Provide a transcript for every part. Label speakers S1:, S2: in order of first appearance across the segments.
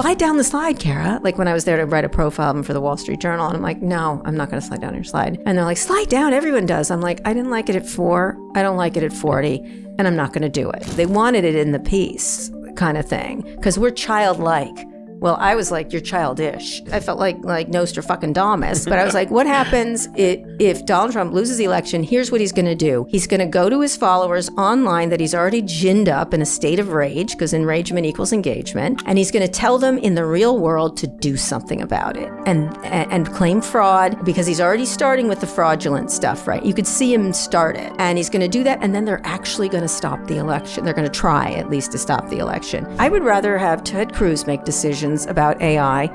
S1: slide down the slide, Kara. Like when I was there to write a profile for the Wall Street Journal, and I'm like, no, I'm not going to slide down your slide. And they're like, slide down, everyone does. I'm like, I didn't like it at 4, I don't like it at 40, and I'm not going to do it. They wanted it in the piece kind of thing, because we're childlike. Well, I was like, you're childish. I felt like Nostradamus. But I was like, what happens if Donald Trump loses the election? Here's what he's going to do. He's going to go to his followers online that he's already ginned up in a state of rage, because enragement equals engagement. And he's going to tell them in the real world to do something about it and claim fraud, because he's already starting with the fraudulent stuff, right? You could see him start it. And he's going to do that. And then they're actually going to stop the election. They're going to try at least to stop the election. I would rather have Ted Cruz make decisions about AI,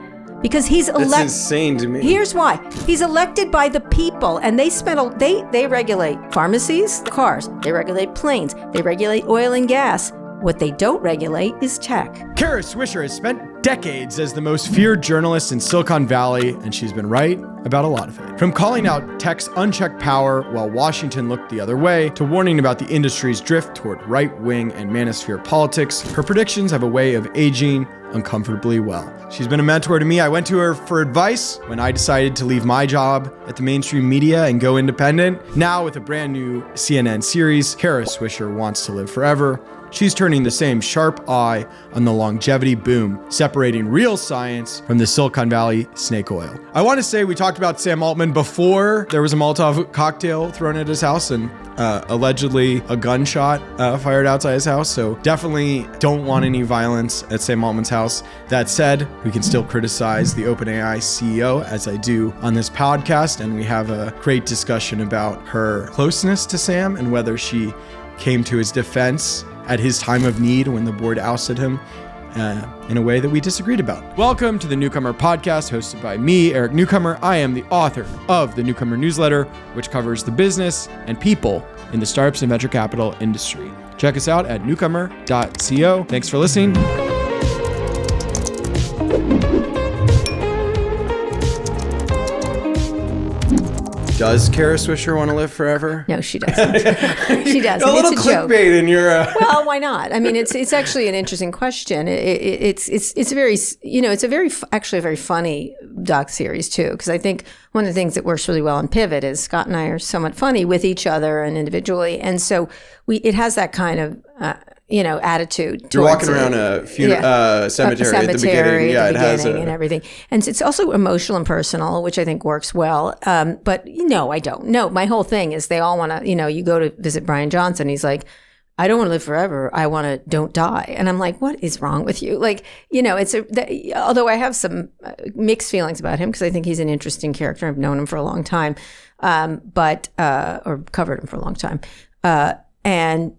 S1: because he's elected.
S2: That's insane to me.
S1: Here's why. He's elected by the people, and they regulate pharmacies, cars, they regulate planes, they regulate oil and gas. What they don't regulate is tech.
S3: Kara Swisher has spent decades as the most feared journalist in Silicon Valley, and she's been right about a lot of it. From calling out tech's unchecked power while Washington looked the other way, to warning about the industry's drift toward right-wing and manosphere politics, her predictions have a way of aging uncomfortably well. She's been a mentor to me. I went to her for advice when I decided to leave my job at the mainstream media and go independent. Now, with a brand new CNN series, Kara Swisher Wants to Live Forever, she's turning the same sharp eye on the longevity boom, separating real science from the Silicon Valley snake oil. I want to say we talked about Sam Altman before there was a Molotov cocktail thrown at his house and allegedly a gunshot fired outside his house. So definitely don't want any violence at Sam Altman's house. That said, we can still criticize the OpenAI CEO, as I do on this podcast. And we have a great discussion about her closeness to Sam and whether she came to his defense at his time of need when the board ousted him in a way that we disagreed about. Welcome to the Newcomer podcast, hosted by me, Eric Newcomer. I am the author of the Newcomer newsletter, which covers the business and people in the startups and venture capital industry. Check us out at newcomer.co. Thanks for listening.
S2: Does Kara Swisher want to live forever?
S1: No, she doesn't. She doesn't.
S2: A little
S1: it's a joke.
S2: clickbait in your.
S1: Well, why not? I mean, it's actually an interesting question. It's actually a very funny doc series too, because I think one of the things that works really well on Pivot is Scott and I are somewhat funny with each other and individually, and so it has that kind of attitude.
S2: You're walking around a cemetery at the beginning. Yeah, it has
S1: and everything, and it's also emotional and personal, which I think works well. But no, I don't. No, my whole thing is they all want to. You go to visit Bryan Johnson, he's like, I don't want to live forever. I want to don't die. And I'm like, what is wrong with you? Like, although I have some mixed feelings about him because I think he's an interesting character. I've known him for a long time, or covered him for a long time. And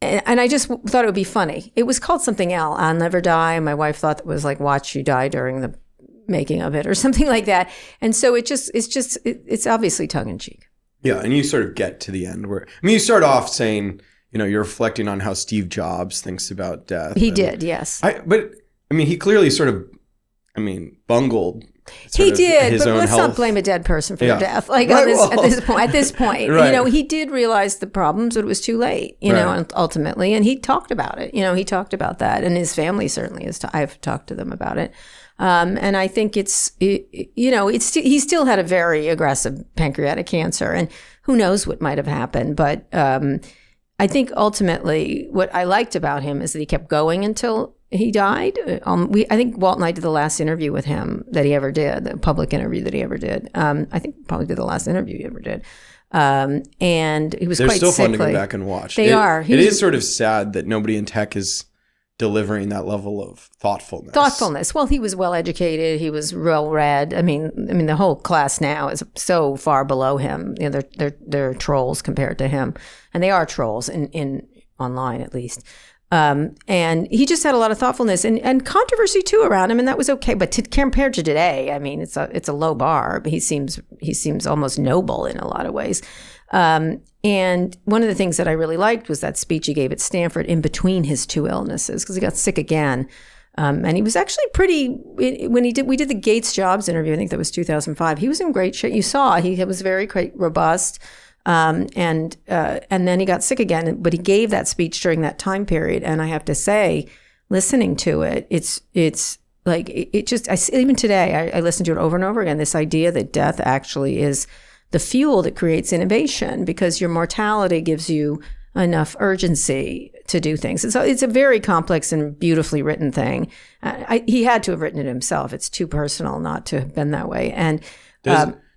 S1: I just thought it would be funny. It was called something else, I'll Never Die. And my wife thought it was like Watch You Die during the making of it or something like that. And so it's obviously tongue in cheek.
S2: Yeah. And you sort of get to the end where, you start off saying, you're reflecting on how Steve Jobs thinks about death.
S1: He did, yes.
S2: But he clearly sort of, bungled.
S1: He did, but let's
S2: health.
S1: not blame a dead person for their death. Like at this point,
S2: right.
S1: He did realize the problems, but it was too late. Ultimately, and he talked about it. He talked about that, and his family certainly has. I've talked to them about it, and I think he still had a very aggressive pancreatic cancer, and who knows what might have happened, but I think ultimately what I liked about him is that he kept going until he died. I think Walt and I did the last interview with him that he ever did, the public interview that he ever did. I think probably did the last interview he ever did. And he was quite sickly.
S2: They're still fun to go back and watch.
S1: They are.
S2: It is sort of sad that nobody in tech is delivering that level of thoughtfulness. Well,
S1: he was well educated. He was well read. I mean, the whole class now is so far below him. They're trolls compared to him, and they are trolls in online at least. And he just had a lot of thoughtfulness and controversy too around him, and that was okay. But compared to today, it's a low bar. But he seems almost noble in a lot of ways. And one of the things that I really liked was that speech he gave at Stanford in between his two illnesses, because he got sick again. And he was actually we did the Gates Jobs interview. I think that was 2005. He was in great shape. You saw he was very quite robust. And then he got sick again, but he gave that speech during that time period. And I have to say, listening to it, it's Like it just, even today, I listen to it over and over again, this idea that death actually is the fuel that creates innovation because your mortality gives you enough urgency to do things. And so it's a very complex and beautifully written thing. He had to have written it himself. It's too personal not to have been that way. And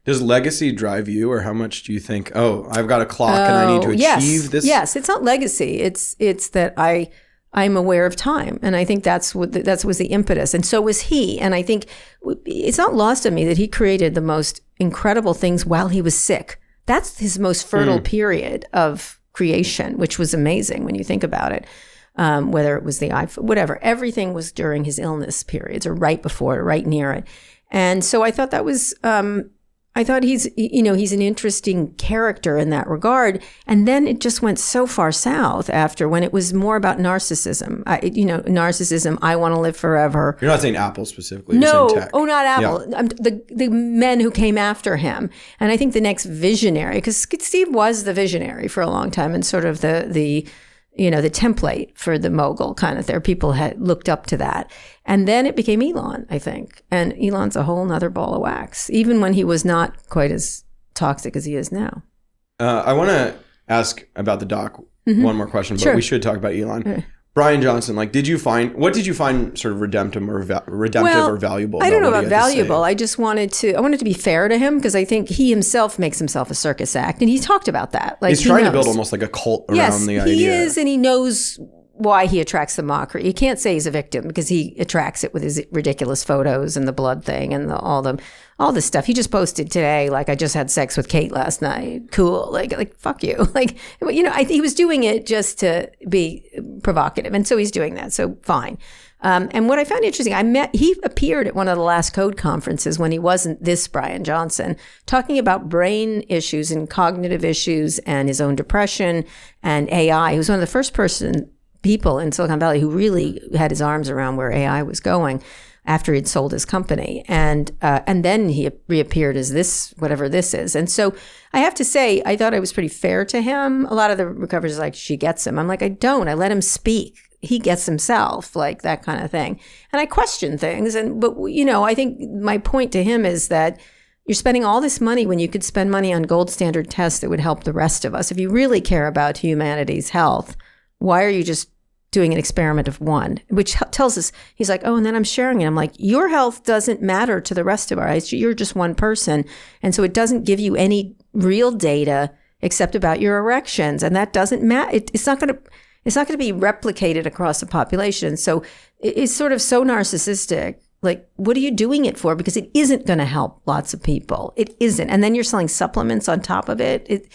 S2: does legacy drive you, or how much do you think, oh, I've got a clock and I need to achieve this?
S1: Yes, it's not legacy. It's that I'm aware of time. And I think that was the impetus. And so was he. And I think it's not lost on me that he created the most incredible things while he was sick. That's his most fertile period of creation, which was amazing when you think about it. Whether it was the iPhone, whatever, everything was during his illness periods or right before it, right near it. And so I thought that was, I thought he's an interesting character in that regard. And then it just went so far south after, when it was more about narcissism. Narcissism, I want to live forever.
S2: You're not saying Apple specifically.
S1: No,
S2: you're saying tech.
S1: not Apple.
S2: Yeah.
S1: The men who came after him. And I think the next visionary, because Steve was the visionary for a long time and sort of the template for the mogul kind of thing. People had looked up to that. And then it became Elon, I think. And Elon's a whole nother ball of wax, even when he was not quite as toxic as he is now.
S2: I want to ask about the doc one more question, but we should talk about Elon. Okay. Bryan Johnson, what did you find sort of redemptive or valuable?
S1: I don't know about valuable. I just wanted to be fair to him, because I think he himself makes himself a circus act, and he's talked about that. Like,
S2: he's trying to build almost like a cult around the idea.
S1: He is, and he knows why he attracts the mockery. You can't say he's a victim, because he attracts it with his ridiculous photos and the blood thing and all the stuff. He just posted today, like, I just had sex with Kate last night. Cool. Like fuck you. He was doing it just to be provocative. And so he's doing that. So fine. And what I found interesting, he appeared at one of the last code conferences when he wasn't this Bryan Johnson, talking about brain issues and cognitive issues and his own depression and AI. He was one of the first people in Silicon Valley who really had his arms around where AI was going after he'd sold his company. And then he reappeared as this, whatever this is. And so I have to say, I thought I was pretty fair to him. A lot of the recoveries are like, she gets him. I'm like, I don't. I let him speak. He gets himself, like that kind of thing. And I question things. But I think my point to him is that you're spending all this money when you could spend money on gold standard tests that would help the rest of us. If you really care about humanity's health, why are you just doing an experiment of one? Which tells us, he's like, oh, and then I'm sharing it. I'm like, your health doesn't matter to the rest of us. You're just one person. And so it doesn't give you any real data except about your erections. And that doesn't matter. It's not going to be replicated across the population. So it's sort of so narcissistic. Like, what are you doing it for? Because it isn't going to help lots of people. It isn't. And then you're selling supplements on top of it.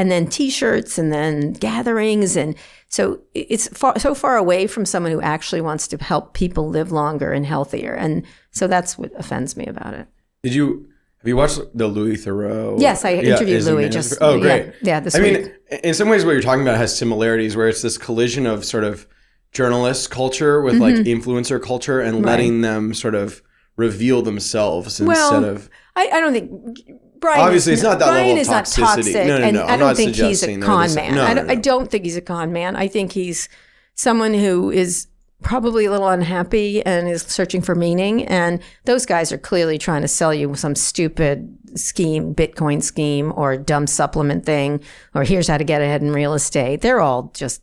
S1: And then T-shirts, and then gatherings. And so it's so far away from someone who actually wants to help people live longer and healthier. And so that's what offends me about it.
S2: Have you watched the Louis Theroux?
S1: Yes, I interviewed Louis just.
S2: Oh, great.
S1: Yeah, this week.
S2: I mean, in some ways what you're talking about has similarities, where it's this collision of sort of journalist culture with like influencer culture, and letting them sort of reveal themselves instead of.
S1: I don't think. Bryan
S2: obviously, it's not that
S1: Bryan
S2: level of toxicity.
S1: Not toxic,
S2: no.
S1: I don't think he's a con man. I don't think he's a con man. I think he's someone who is probably a little unhappy and is searching for meaning. And those guys are clearly trying to sell you some stupid scheme, Bitcoin scheme, or dumb supplement thing, or here's how to get ahead in real estate. They're all just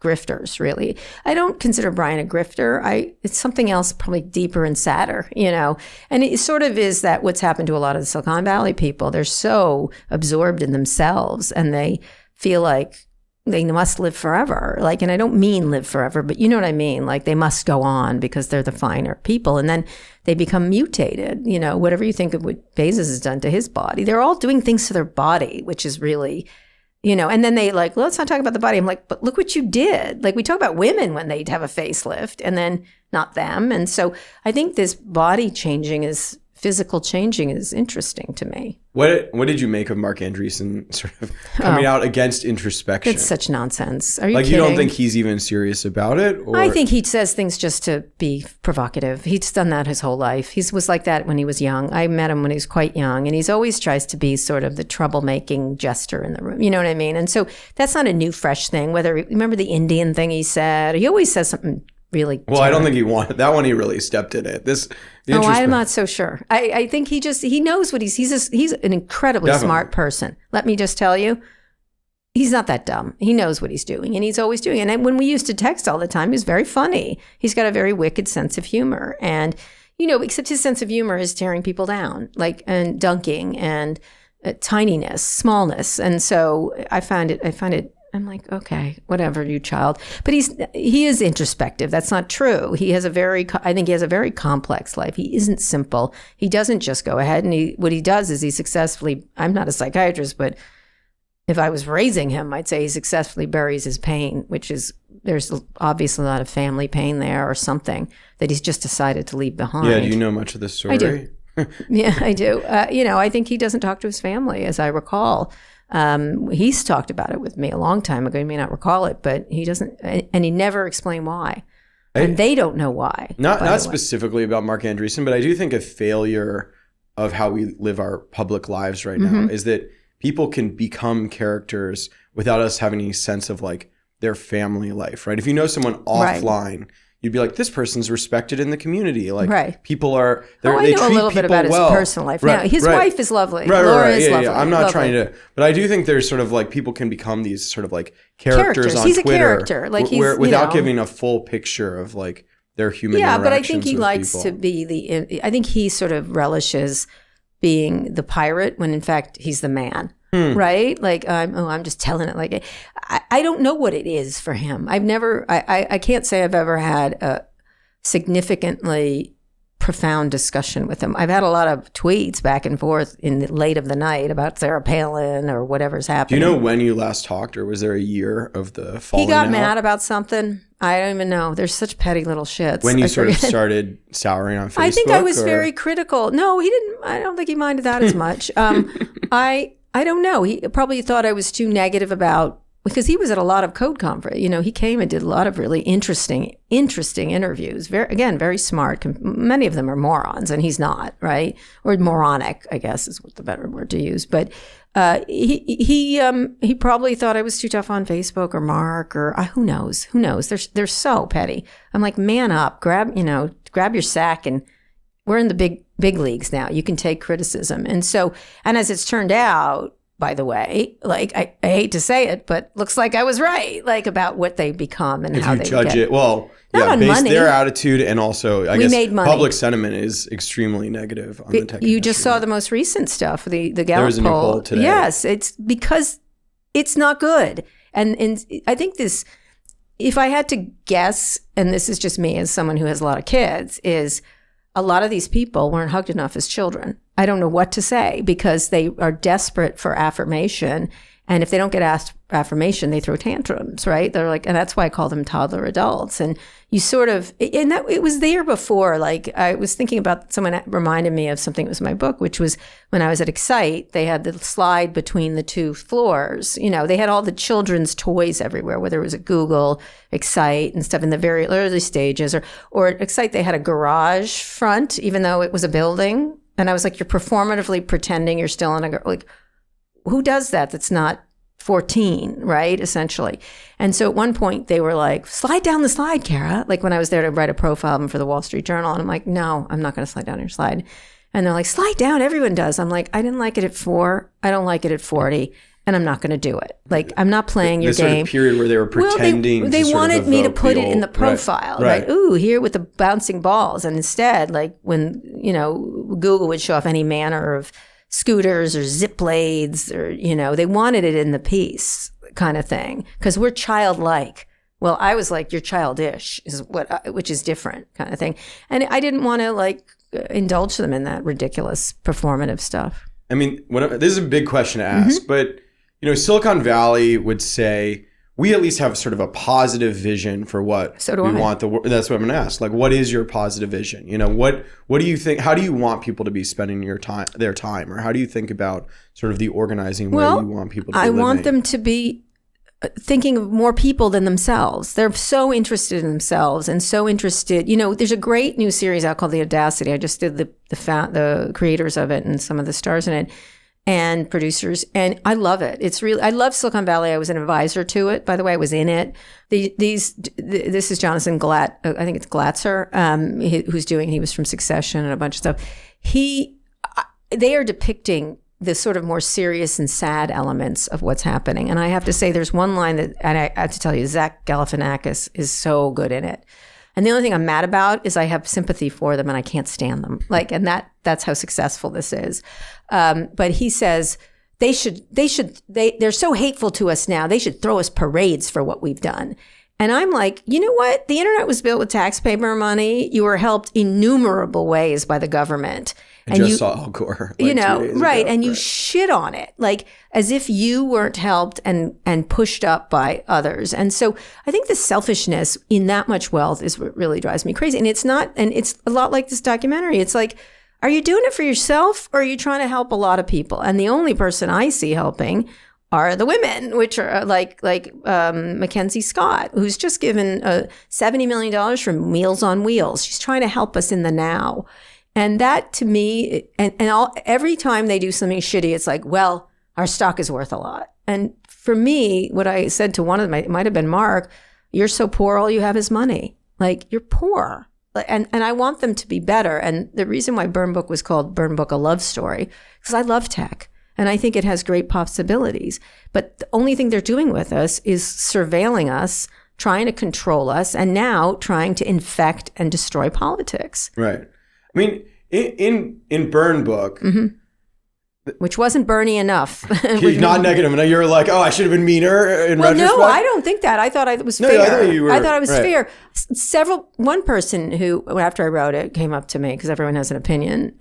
S1: grifters, really. I don't consider Bryan a grifter. It's something else, probably deeper and sadder, And it sort of is that what's happened to a lot of the Silicon Valley people. They're so absorbed in themselves, and they feel like they must live forever. Like, and I don't mean live forever, but you know what I mean? Like, they must go on because they're the finer people. And then they become mutated, whatever you think of what Bezos has done to his body. They're all doing things to their body, which is really... and then they like, let's not talk about the body. I'm like, but look what you did. Like, we talk about women when they have a facelift, and then not them. And so I think this body changing physical changing is interesting to me.
S2: What did you make of Mark Andreessen sort of coming out against introspection?
S1: It's such nonsense. Are you kidding?
S2: You don't think he's even serious about it? Or?
S1: I think he says things just to be provocative. He's done that his whole life. He was like that when he was young. I met him when he was quite young, and he's always tries to be sort of the troublemaking jester in the room. You know what I mean? And so that's not a new, fresh thing. Remember the Indian thing he said? He always says something really.
S2: Well, I don't think he wanted that one. He really stepped in it.
S1: I'm not so sure. I think he knows what he's an incredibly smart person. Let me just tell you, he's not that dumb. He knows what he's doing, and he's always doing it. And when we used to text all the time, he was very funny. He's got a very wicked sense of humor, and except his sense of humor is tearing people down, and dunking and tininess, smallness. And so I find it. I'm like, okay, whatever, you child. But he is introspective. That's not true. I think he has a very complex life. He isn't simple. He doesn't just go ahead and what he does is he successfully, I'm not a psychiatrist, but if I was raising him, I'd say he successfully buries his pain, there's obviously a lot of family pain there or something that he's just decided to leave behind.
S2: Yeah, do you know much of this story?
S1: I do. Yeah, I do. I think he doesn't talk to his family, as I recall. He's talked about it with me a long time ago. He may not recall it, but he doesn't, and he never explained why. And they don't know why.
S2: Not specifically about Mark Andreessen, but I do think a failure of how we live our public lives right now is that people can become characters without us having any sense of their family life, right? If you know someone offline, you'd be like, this person's respected in the community. People are,
S1: they treat people well. I know a little bit about his personal life. Now, his wife is lovely. Laura is lovely.
S2: I'm not trying to, but I do think there's sort of people can become these sort of characters on
S1: He's
S2: Twitter.
S1: He's a character.
S2: Without giving a full picture of their human interactions.
S1: Yeah, but I think he likes
S2: people.
S1: to be I think he sort of relishes being the pirate when in fact he's the man. Right? I'm just telling it I don't know what it is for him. I can't say I've ever had a significantly profound discussion with him. I've had a lot of tweets back and forth in the late of the night about Sarah Palin or whatever's happening.
S2: Do you know when you last talked, or was there a year of the falling
S1: He got
S2: out?
S1: mad about something. I don't even know. There's such petty little shits.
S2: When you sort of started souring on Facebook?
S1: I think I was very critical. No, he didn't. I don't think he minded that as much. I don't know. He probably thought I was too negative because he was at a lot of code conference. He came and did a lot of really interesting interviews. Very smart. Many of them are morons, and he's not, right? Or moronic, I guess is what the better word to use. But he probably thought I was too tough on Facebook or Mark or who knows? Who knows? They're so petty. I'm like, man up, grab your sack, and we're in the big leagues now. You can take criticism. And as it's turned out, by the way, I hate to say it, but looks like I was right, about what they become and how they
S2: judge it. Well, based their attitude, and also I guess public sentiment is extremely negative on the tech industry.
S1: You just saw the most recent stuff, the Gallup poll.
S2: There was a new poll today.
S1: Yes, it's because it's not good. And I think this, if I had to guess, and this is just me as someone who has a lot of kids, is a lot of these people weren't hugged enough as children. I don't know what to say because they are desperate for affirmation. And if they don't get asked affirmation, they throw tantrums, right? They're and that's why I call them toddler adults. And you sort of, and that it was there before. I was thinking about, someone reminded me of something that was in my book, which was when I was at Excite, they had the slide between the two floors. They had all the children's toys everywhere, whether it was at Google, Excite and stuff in the very early stages, or at Excite, they had a garage front, even though it was a building. And I was like, you're performatively pretending you're still in a garage. Who does that? That's not 14, right? Essentially. And so at one point they were like, slide down the slide, Kara. When I was there to write a profile for the Wall Street Journal. And I'm like, no, I'm not going to slide down your slide. And they're like, slide down. Everyone does. I'm like, I didn't like it at 4. I don't like it at 40. And I'm not going to do it. I'm not playing your game.
S2: Sort of period where they were pretending.
S1: Well, they wanted me to put it in the profile, right? Ooh, here with the bouncing balls. And instead, when, Google would show off any manner of scooters or zip blades or, they wanted it in the piece kind of thing because we're childlike. Well, I was like, you're childish which is different kind of thing. And I didn't want to indulge them in that ridiculous performative stuff. I mean,
S2: this is a big question to ask, but Silicon Valley would say, we at least have sort of a positive vision for what we want the world. That's what I'm going to ask. What is your positive vision? What do you think? How do you want people to be spending their time? Or how do you think about sort of the organizing way you want people to be living?
S1: I want them to be thinking of more people than themselves. They're so interested in themselves and so interested. There's a great new series out called The Audacity. I just did the creators of it and some of the stars in it. and producers, and I love it. I love Silicon Valley. I was an advisor to it. By the way, I was in it. This is Jonathan Glatt. I think it's Glatzer, he was from Succession and a bunch of stuff. They are depicting the sort of more serious and sad elements of what's happening. And I have to say, there's one line and I have to tell you, Zach Galifianakis is so good in it. And the only thing I'm mad about is I have sympathy for them and I can't stand them. And that's how successful this is. But he says they're so hateful to us now. They should throw us parades for what we've done. And I'm like, you know what? The internet was built with taxpayer money. You were helped innumerable ways by the government.
S2: I just saw Al Gore.
S1: Right. Ago. And you shit on it, as if you weren't helped and pushed up by others. And so I think the selfishness in that much wealth is what really drives me crazy. And it's a lot like this documentary. It's like, are you doing it for yourself or are you trying to help a lot of people? And the only person I see helping are the women, which are like Mackenzie Scott, who's just given $70 million from Meals on Wheels. She's trying to help us in the now. And that to me, every time they do something shitty, it's like, well, our stock is worth a lot. And for me, what I said to one of them, it might have been Mark, you're so poor, all you have is money. You're poor. And I want them to be better. And the reason why Burn Book was called Burn Book, a love story, because I love tech. And I think it has great possibilities. But the only thing they're doing with us is surveilling us, trying to control us, and now trying to infect and destroy politics.
S2: Right. I mean, in Burn Book,
S1: which wasn't Bernie enough.
S2: He's not negative. And you're like, oh, I should have been meaner in retrospect?
S1: No, I don't think that. I thought it was fair. I thought it was fair. One person who, after I wrote it, came up to me, because everyone has an opinion,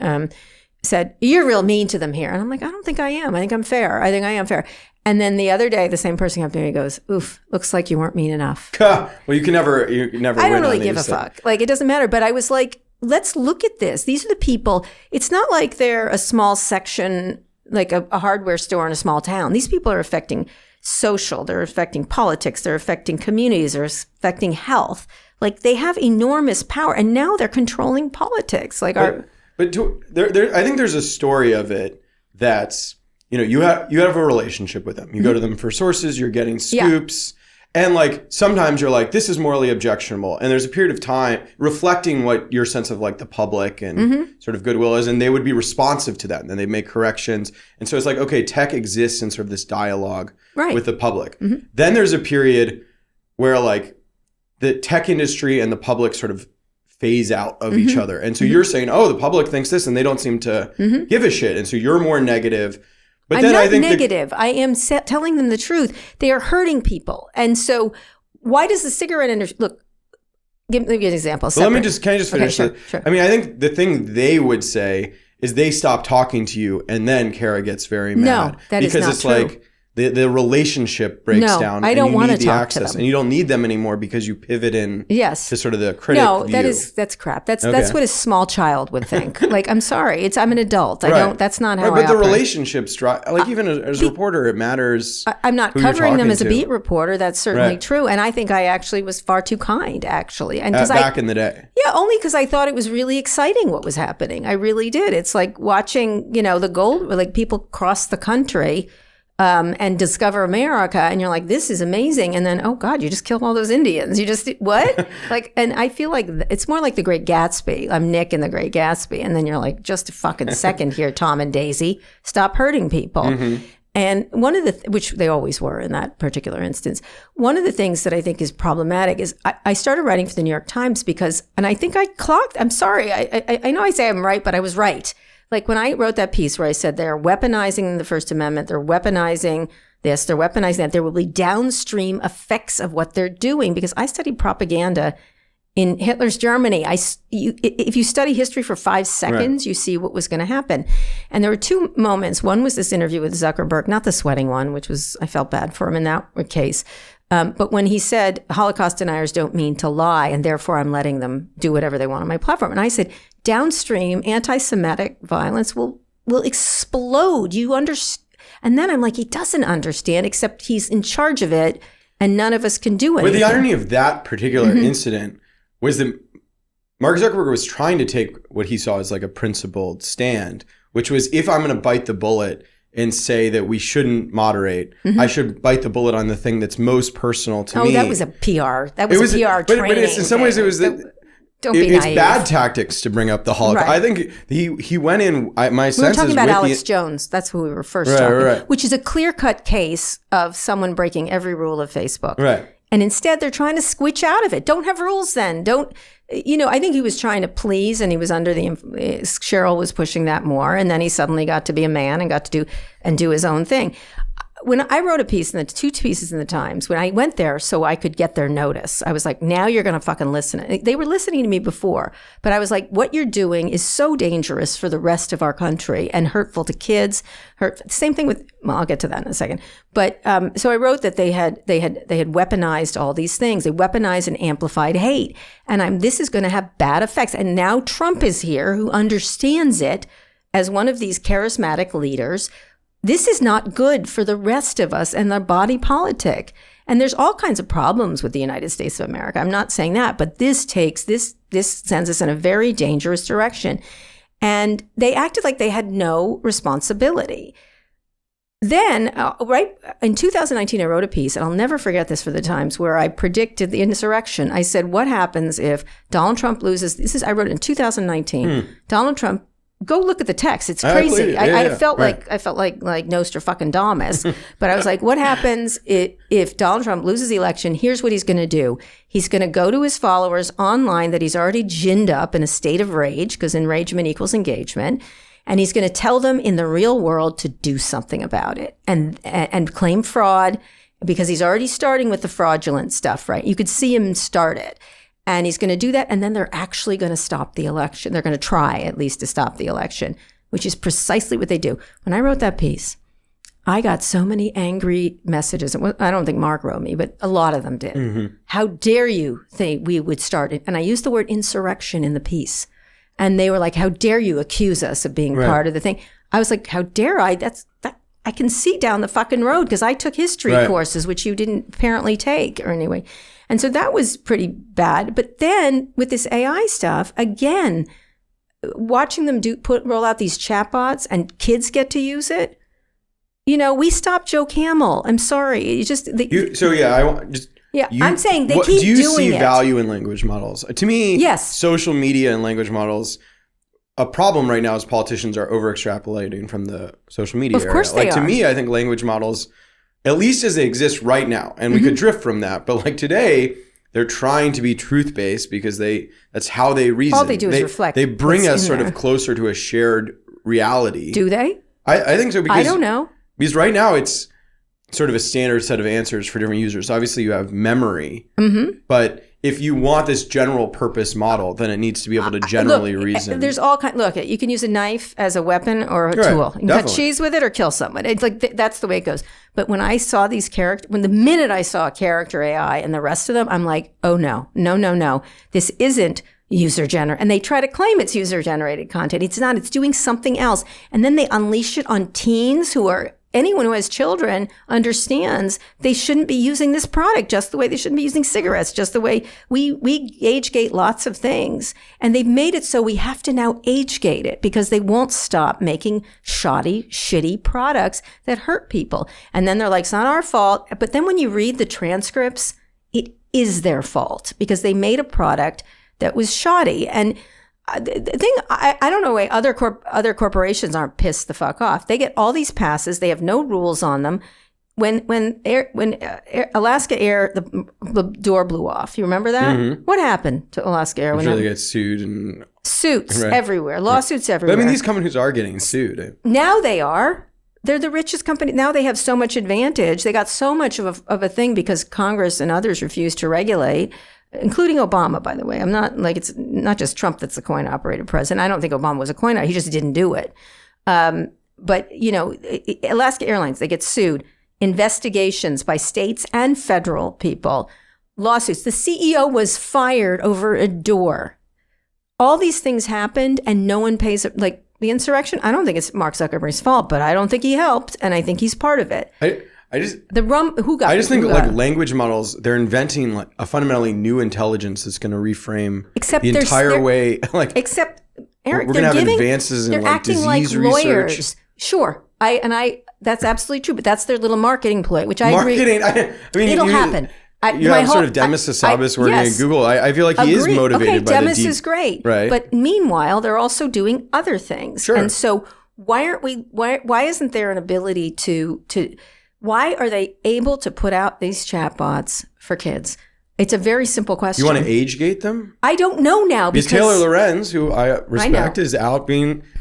S1: said, you're real mean to them here. And I'm like, I don't think I am. I think I'm fair. I think I am fair. And then the other day, the same person came up to me and goes, oof, looks like you weren't mean enough.
S2: Well, you can never
S1: I don't really give a fuck. It doesn't matter. But I was like, let's look at this. These are the people. It's not like they're a small section, like a hardware store in a small town. These people are affecting social. They're affecting politics. They're affecting communities. They're affecting health. They have enormous power. And now they're controlling politics.
S2: I think there's a story of it that's, you have a relationship with them. You go to them for sources. You're getting scoops. And sometimes you're like, this is morally objectionable. And there's a period of time reflecting what your sense of the public and sort of goodwill is. And they would be responsive to that. And then they make corrections. And so it's like, okay, tech exists in sort of this dialogue with the public. Then there's a period where the tech industry and the public sort of phase out of each other. And so you're saying, oh, the public thinks this and they don't seem to give a shit. And so you're more negative. But then
S1: I'm not negative. I am telling them the truth. They are hurting people. And so why does the cigarette industry... Look, give me an example.
S2: Well, can I just finish?
S1: Okay, sure.
S2: I mean, I think the thing they would say is they stop talking to you and then Kara gets very mad.
S1: No, that is not true.
S2: Because it's the relationship breaks down.
S1: I don't want to talk to them.
S2: And you don't need them anymore because you pivot in to sort of the critic view.
S1: That's crap. That's what a small child would think. I'm sorry. I'm an adult. That's not how I operate.
S2: But the relationships, even as a reporter, it matters.
S1: I'm not covering them as a beat reporter. That's certainly true. And I think I actually was far too kind, actually. And
S2: back in the day.
S1: Yeah, only because I thought it was really exciting what was happening. I really did. It's like watching, the gold, people cross the country and discover America, and you're like, this is amazing. And then, oh God, you just killed all those Indians. You just, what? And I feel like it's more like The Great Gatsby. I'm Nick in The Great Gatsby. And then you're like, just a fucking second here, Tom and Daisy, stop hurting people. And one of which they always were in that particular instance, one of the things that I think is problematic is I started writing for the New York Times because, and I think I clocked, I'm sorry, I know I say I'm right, but I was right. When I wrote that piece where I said they're weaponizing the First Amendment, they're weaponizing this, they're weaponizing that, there will be downstream effects of what they're doing. Because I studied propaganda in Hitler's Germany. If you study history for 5 seconds, you see what was going to happen. And there were 2 moments. One was this interview with Zuckerberg, not the sweating one, which was, I felt bad for him in that case. But when he said, Holocaust deniers don't mean to lie, and therefore I'm letting them do whatever they want on my platform. And I said, downstream anti-Semitic violence will explode. You understand? And then I'm like, he doesn't understand, except he's in charge of it, and none of us can do anything.
S2: But the irony of that particular incident was that Mark Zuckerberg was trying to take what he saw as a principled stand, which was, if I'm going to bite the bullet and say that we shouldn't moderate. I should bite the bullet on the thing that's most personal to me.
S1: Oh, that was a PR. That was a PR training.
S2: But it's, in some ways, it was it's bad tactics to bring up the Holocaust.
S1: Right.
S2: I think he went in. My sense is
S1: we were talking about Alex Jones. That's who we were first talking.
S2: Right.
S1: Which is a clear-cut case of someone breaking every rule of Facebook.
S2: Right.
S1: And instead, they're trying to squitch out of it. Don't have rules then. Don't, I think he was trying to please, and he was under Cheryl was pushing that more. And then he suddenly got to be a man and got to do his own thing. When I wrote a piece, two pieces in the Times, when I went there so I could get their notice, I was like, now you're going to fucking listen. They were listening to me before, but I was like, what you're doing is so dangerous for the rest of our country and hurtful to kids. Same thing with, well, I'll get to that in a second. But so I wrote that they had weaponized all these things. They weaponized and amplified hate. And this is going to have bad effects. And now Trump is here who understands it as one of these charismatic leaders. This is not good for the rest of us and the body politic. And there's all kinds of problems with the United States of America. I'm not saying that, but this sends us in a very dangerous direction. And they acted like they had no responsibility. Then, right in 2019, I wrote a piece, and I'll never forget this for the Times, where I predicted the insurrection. I said, what happens if Donald Trump loses? I wrote it in 2019. Donald Trump. Go look at the text. It's crazy. I felt like Nostradamus, but I was like, what happens if Donald Trump loses the election? Here's what he's going to do. He's going to go to his followers online that he's already ginned up in a state of rage, because enragement equals engagement. And he's going to tell them in the real world to do something about it and claim fraud, because he's already starting with the fraudulent stuff, right? You could see him start it. And he's going to do that, and then they're actually going to stop the election. They're going to try, at least, to stop the election, which is precisely what they do. When I wrote that piece, I got so many angry messages. I don't think Mark wrote me, but a lot of them did. Mm-hmm. How dare you think we would start it? And I used the word insurrection in the piece. And they were like, how dare you accuse us of being part of the thing? I was like, how dare I? I can see down the fucking road, because I took history courses, which you didn't apparently take, or anyway. And so that was pretty bad. But then with this AI stuff, again, watching them roll out these chatbots and kids get to use it. We stopped Joe Camel. I'm sorry. I'm saying they keep doing it.
S2: Do you see value in language models? To me,
S1: yes.
S2: Social media and language models. A problem right now is politicians are over extrapolating from the social media area.
S1: Of course they are.
S2: To me, I think language models, at least as they exist right now, and we could drift from that, but like today, they're trying to be truth-based because that's how they reason.
S1: All they do is reflect.
S2: They bring us sort of closer to a shared reality.
S1: Do they?
S2: I think so. Because,
S1: I don't know.
S2: Because right now it's sort of a standard set of answers for different users. Obviously, you have memory, but if you want this general purpose model, then it needs to be able to generally reason.
S1: There's all kind. Look, you can use a knife as a weapon or a tool. You can cut cheese with it or kill someone. It's like that's the way it goes. But when I saw these characters, the minute I saw character AI and the rest of them, I'm like, oh no, this isn't user-generated. And they try to claim it's user-generated content. It's not. It's doing something else. And then they unleash it on teens who are. Anyone who has children understands they shouldn't be using this product just the way they shouldn't be using cigarettes, just the way we age gate lots of things. And they've made it so we have to now age gate it because they won't stop making shoddy, shitty products that hurt people. And then they're like, it's not our fault. But then when you read the transcripts, it is their fault because they made a product that was shoddy. And the thing, I don't know why other corporations aren't pissed the fuck off. They get all these passes. They have no rules on them. When Alaska Air, the door blew off. You remember that? Mm-hmm. What happened to Alaska Air?
S2: They get sued and
S1: suits everywhere, lawsuits everywhere.
S2: But I mean, these companies are getting sued.
S1: Now they are. They're the richest company. Now they have so much advantage. They got so much of a thing because Congress and others refused to regulate. Including Obama, by the way. I'm not like it's not just Trump that's the coin-operated president. I don't think Obama was a coin operator. He just didn't do it. But, Alaska Airlines, they get sued. Investigations by states and federal people. Lawsuits. The CEO was fired over a door. All these things happened and no one pays. Like the insurrection, I don't think it's Mark Zuckerberg's fault, but I don't think he helped. And I think he's part of it. I just think language models, they're inventing like a fundamentally new intelligence that's going to reframe the entire way. Except Eric, we're going to have advances in like disease research. Sure. I That's absolutely true. But that's their little marketing ploy, which I agree.
S2: I mean,
S1: it'll happen.
S2: You have sort of Demis Hassabis working at Google. I feel like he is motivated by
S1: Demis
S2: the
S1: is great.
S2: Right.
S1: But meanwhile, they're also doing other things.
S2: Sure.
S1: And so why isn't there an ability to why are they able to put out these chatbots for kids? It's a very simple question.
S2: You want to age gate them?
S1: I don't know now
S2: because Taylor Lorenz, who I respect, is out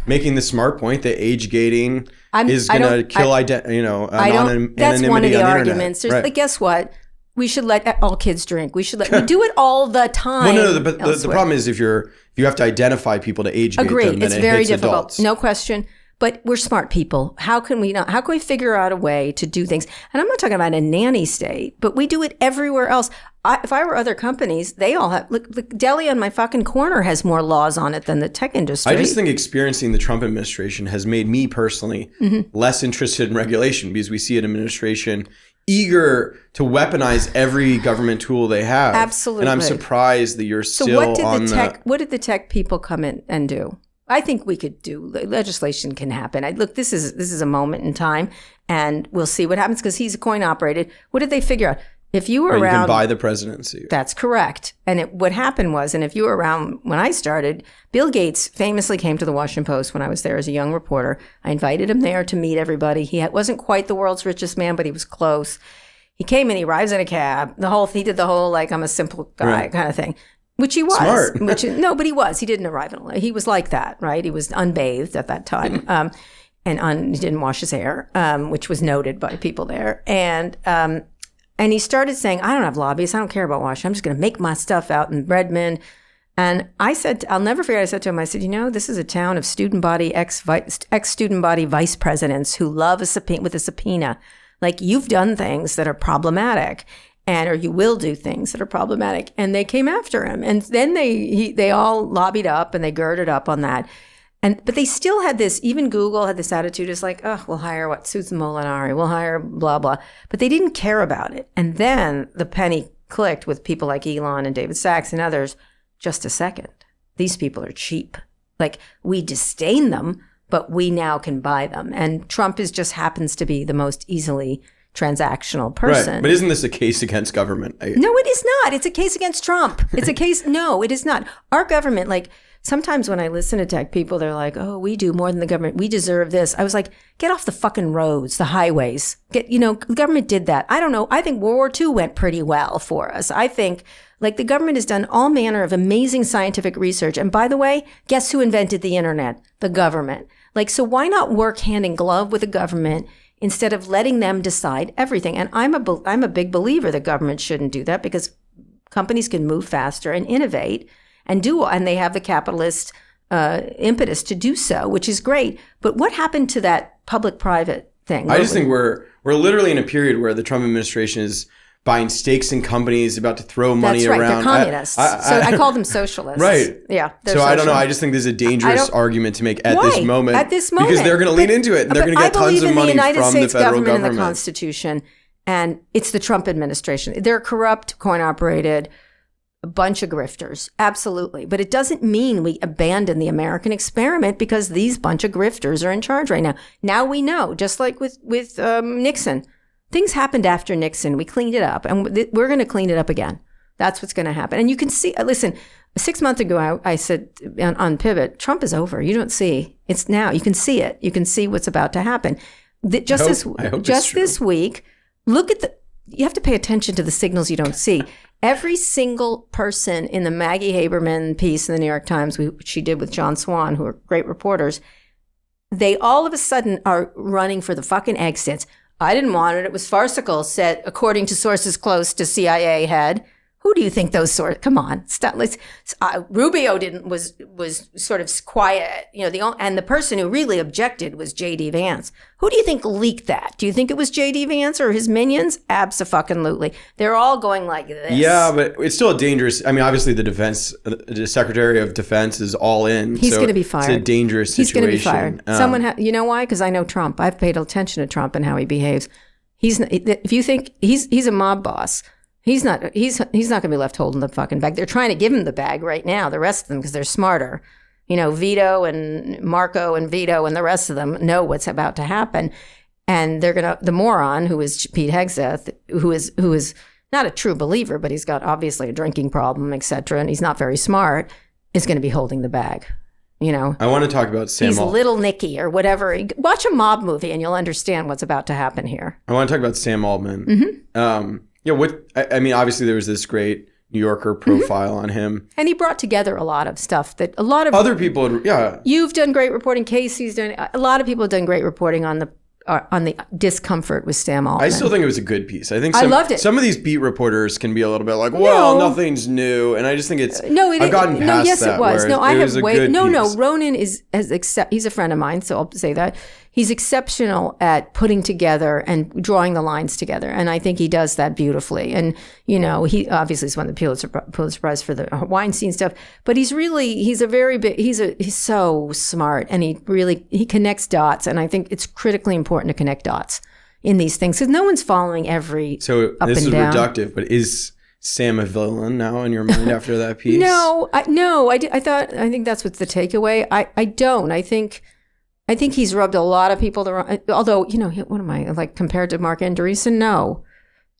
S2: making the smart point that age gating is going to kill anonymity.
S1: That's one of the arguments.
S2: Right.
S1: Guess what? We should let all kids drink. We do it all the time.
S2: Well, no, but the problem is if you have to identify people to age gate them, then
S1: it's very difficult.
S2: Adults.
S1: No question. But we're smart people. How can we figure out a way to do things? And I'm not talking about a nanny state, but we do it everywhere else. If I were other companies, they all have. Look, the deli on my fucking corner has more laws on it than the tech industry.
S2: I just think experiencing the Trump administration has made me personally less interested in regulation because we see an administration eager to weaponize every government tool they have.
S1: Absolutely.
S2: And I'm surprised that you're still
S1: what did the tech people come in and do? I think we could do legislation can happen. Look, this is a moment in time, and we'll see what happens because he's coin operated. What did they figure out? If you were around, you
S2: can buy the presidency. That's
S1: correct. And what happened was, and if you were around when I started, Bill Gates famously came to the Washington Post when I was there as a young reporter. I invited him there to meet everybody. He wasn't quite the world's richest man, but he was close. He came in, he arrives in a cab. He did the whole like I'm a simple guy kind of thing. Which he was.
S2: Smart.
S1: But he was. He didn't arrive in he was like that, right? He was unbathed at that time. He didn't wash his hair, which was noted by people there. And he started saying, I don't have lobbyists. I don't care about Washington. I'm just going to make my stuff out in Redmond. And I said, I'll never forget, I said to him, I said, this is a town of student body, ex-student body vice presidents who love a subpoena. Like, you've done things that are problematic. Or you will do things that are problematic. And they came after him. And then they all lobbied up and they girded up on that. But they still had this, even Google had this attitude, it's like, oh, we'll hire Susan Molinari, we'll hire blah, blah. But they didn't care about it. And then the penny clicked with people like Elon and David Sachs and others. Just a second. These people are cheap. Like, we disdain them, but we now can buy them. And Trump just happens to be the most easily transactional person.
S2: Right. But isn't this a case against government?
S1: No, it is not. It's a case against Trump. It's a case. No, it is not. Our government, sometimes when I listen to tech people, they're like, oh, we do more than the government. We deserve this. I was like, get off the fucking roads, the highways. The government did that. I don't know. I think World War II went pretty well for us. I think the government has done all manner of amazing scientific research. And by the way, guess who invented the internet? The government. So why not work hand in glove with the government instead of letting them decide everything? And I'm a big believer that government shouldn't do that because companies can move faster and innovate and they have the capitalist impetus to do so, which is great. But what happened to that public-private thing?
S2: I just think we're literally in a period where the Trump administration is buying stakes in companies, about to throw money around.
S1: They're communists. So I call them socialists.
S2: Right.
S1: Yeah.
S2: So I don't know. I just think there's a dangerous argument to make at this moment.
S1: At this moment.
S2: Because they're going to lean into it and they're going to get tons of money from the federal government. I believe in the United States government
S1: and the Constitution, and it's the Trump administration. They're corrupt, coin-operated, a bunch of grifters. Absolutely. But it doesn't mean we abandon the American experiment because these bunch of grifters are in charge right now. Now we know, just like with Nixon. Things happened after Nixon. We cleaned it up, and we're going to clean it up again. That's what's going to happen. And you can see, listen, 6 months ago, I said on Pivot, Trump is over. You don't see. It's now. You can see it. You can see what's about to happen. This week, look at you have to pay attention to the signals you don't see. Every single person in the Maggie Haberman piece in the New York Times, which she did with John Swan, who are great reporters, they all of a sudden are running for the fucking exits. I didn't want it. It was farcical, said, according to sources close to CIA head. Who do you think those sources? Come on, stop. Rubio was sort of quiet, and the person who really objected was J.D. Vance. Who do you think leaked that? Do you think it was J.D. Vance or his minions? Abso-fucking-lutely. They're all going like this.
S2: Yeah, but it's still a dangerous. I mean, obviously the Secretary of Defense is all in.
S1: He's going to be fired.
S2: It's a dangerous situation.
S1: He's going to be fired. You know why? Because I know Trump. I've paid attention to Trump and how he behaves. If you think he's a mob boss. He's not going to be left holding the fucking bag. They're trying to give him the bag right now, the rest of them, because they're smarter. Vito and Marco and Vito and the rest of them know what's about to happen. And the moron, who is Pete Hegseth, who is not a true believer, but he's got obviously a drinking problem, et cetera, and he's not very smart, is going to be holding the bag.
S2: I want to talk about Sam Altman.
S1: He's Little Nicky or whatever. Watch a mob movie and you'll understand what's about to happen here.
S2: I want to talk about Sam Altman. Obviously there was this great New Yorker profile on him. And
S1: he brought together a lot of stuff that a lot of
S2: other people had,
S1: You've done great reporting. Casey's done, a lot of people have done great reporting on the discomfort with Sam Altman.
S2: I still think it was a good piece. I loved it. Some of these beat reporters can be a little bit like, nothing's new, and I just think it's I've gotten past
S1: yes,
S2: that.
S1: It was. No, I have way.
S2: No.
S1: Ronan he's a friend of mine, so I'll say that he's exceptional at putting together and drawing the lines together, and I think he does that beautifully. And he obviously has won the Pulitzer Prize for the Weinstein stuff, but he's so smart, and he connects dots, and I think it's critically important to connect dots in these things because no one's following every up and down.
S2: So this is reductive, but is Sam a villain now in your mind after that piece?
S1: I think that's what's the takeaway. I don't. I think he's rubbed a lot of people the wrong. Although what am I like compared to Mark Andreessen?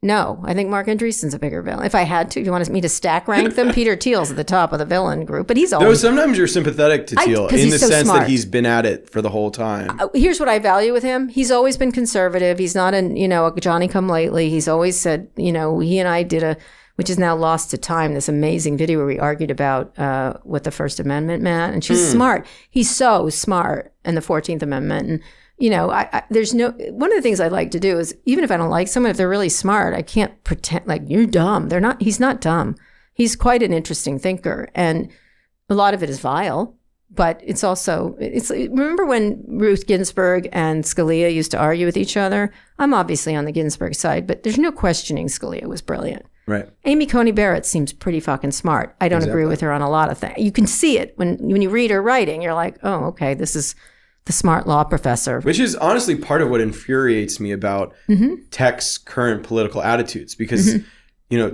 S1: No, I think Mark Andreessen's a bigger villain. If I had to, if you wanted me to stack rank them, Peter Thiel's at the top of the villain group, but he's always.
S2: No, sometimes you're sympathetic to Thiel in the sense that he's been at it for the whole time.
S1: Here's what I value with him: he's always been conservative. He's not a Johnny come lately. He's always said, he and I did which is now lost to time, this amazing video where we argued about what the First Amendment meant, and she's smart. He's so smart, and the 14th Amendment, and. There's no, one of the things I like to do is, even if I don't like someone, if they're really smart, I can't pretend like you're dumb. He's not dumb. He's quite an interesting thinker. And a lot of it is vile, but it's also, remember when Ruth Ginsburg and Scalia used to argue with each other? I'm obviously on the Ginsburg side, but there's no questioning Scalia was brilliant.
S2: Right.
S1: Amy Coney Barrett seems pretty fucking smart. I don't agree with her on a lot of things. You can see it when you read her writing, you're like, oh, okay, this is the smart law professor.
S2: Which is honestly part of what infuriates me about tech's current political attitudes. Because,